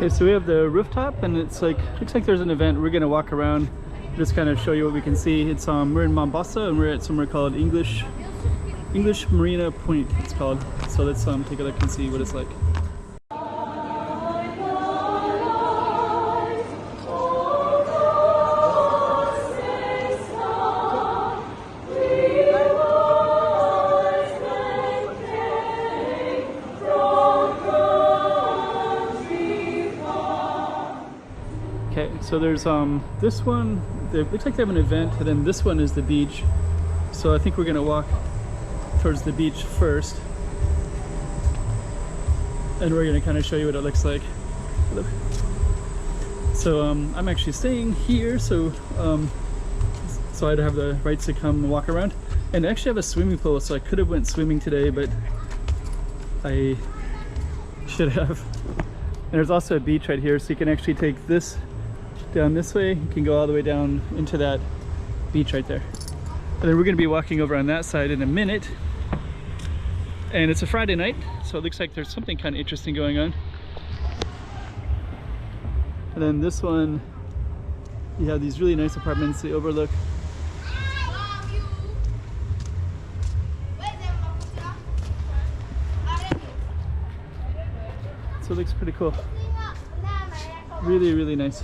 Okay, so we have the rooftop, and it's like, looks like there's an event. We're gonna walk around, just kind of show you what we can see. It's we're in Mombasa, and we're at somewhere called English Marina Point, it's called. So let's take a look and see what it's like. Okay, so there's this one, it looks like they have an event, and then this one is the beach. So I think we're gonna walk towards the beach first, and we're gonna kind of show you what it looks like. So I'm actually staying here, so I'd have the rights to come and walk around, and I actually have a swimming pool, so I could have went swimming today, but I should have. And there's also a beach right here, so you can actually take this down this way. You can go all the way down into that beach right there. And then we're going to be walking over on that side in a minute. And it's a Friday night, so it looks like there's something kind of interesting going on. And then this one, you have these really nice apartments. They overlook. So it looks pretty cool. Really, really nice.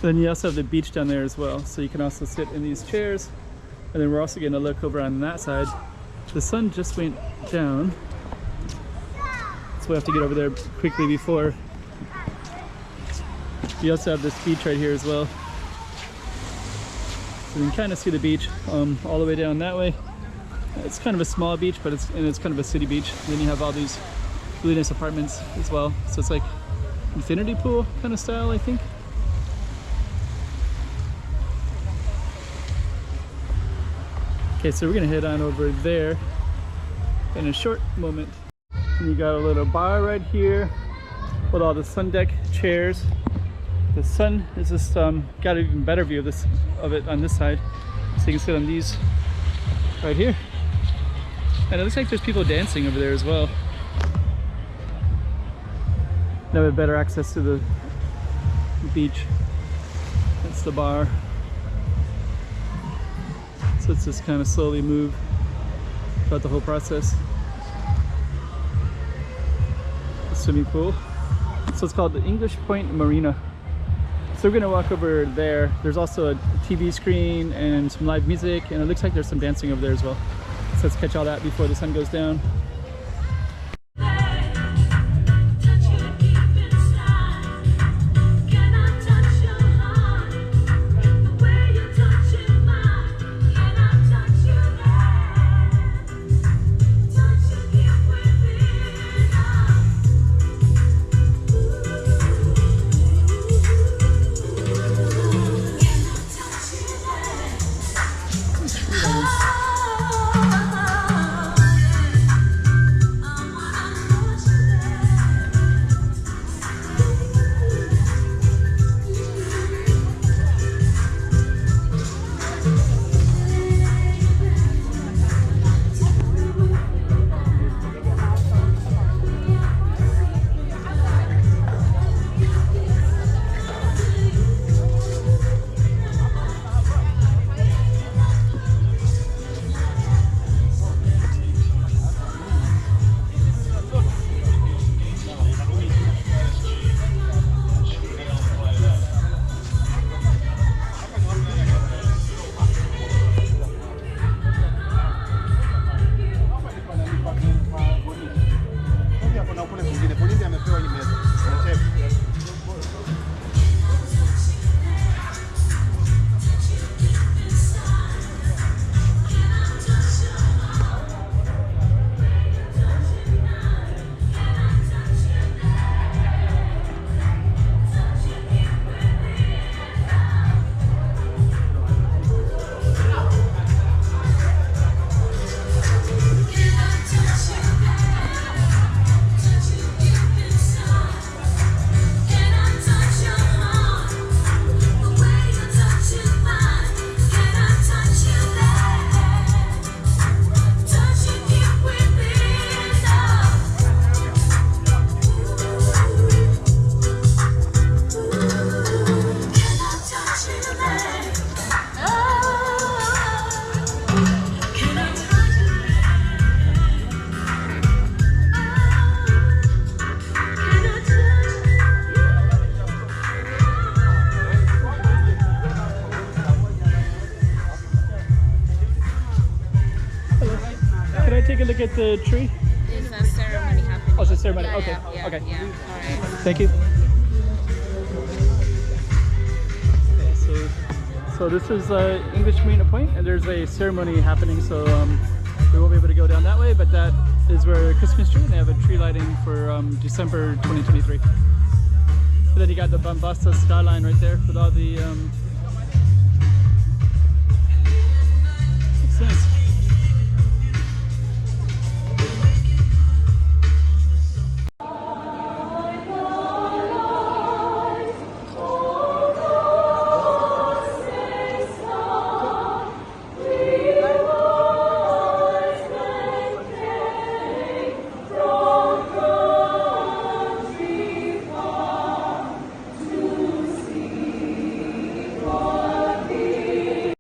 Then you also have the beach down there as well, so you can also sit in these chairs. And then we're also going to look over on that side. The sun just went down, so we have to get over there quickly before. You also have this beach right here as well, so you can kind of see the beach all the way down that way. It's kind of a small beach, but it's kind of a city beach. And then you have all these really nice apartments as well, so it's like infinity pool kind of style, I think. Okay, so we're gonna head on over there in a short moment. And you got a little bar right here with all the sun deck chairs. The sun is just got an even better view of it on this side, so you can sit on these right here. And it looks like there's people dancing over there as well. Now we have better access to the beach. That's the bar. So let's just kind of slowly move throughout the whole process. The swimming pool. So it's called the EnglishPoint Marina. So we're gonna walk over there. There's also a TV screen and some live music, and it looks like there's some dancing over there as well. So let's catch all that before the sun goes down. the tree? There's a ceremony happening. Oh, it's a ceremony. Yeah, Okay. yeah, Okay. Yeah. All right. Thank you. Okay, so this is English Marina Point, and there's a ceremony happening. So we won't be able to go down that way, but that is where Christmas tree, and they have a tree lighting for December 2023. But then you got the Mombasa skyline right there with all the. Makes sense.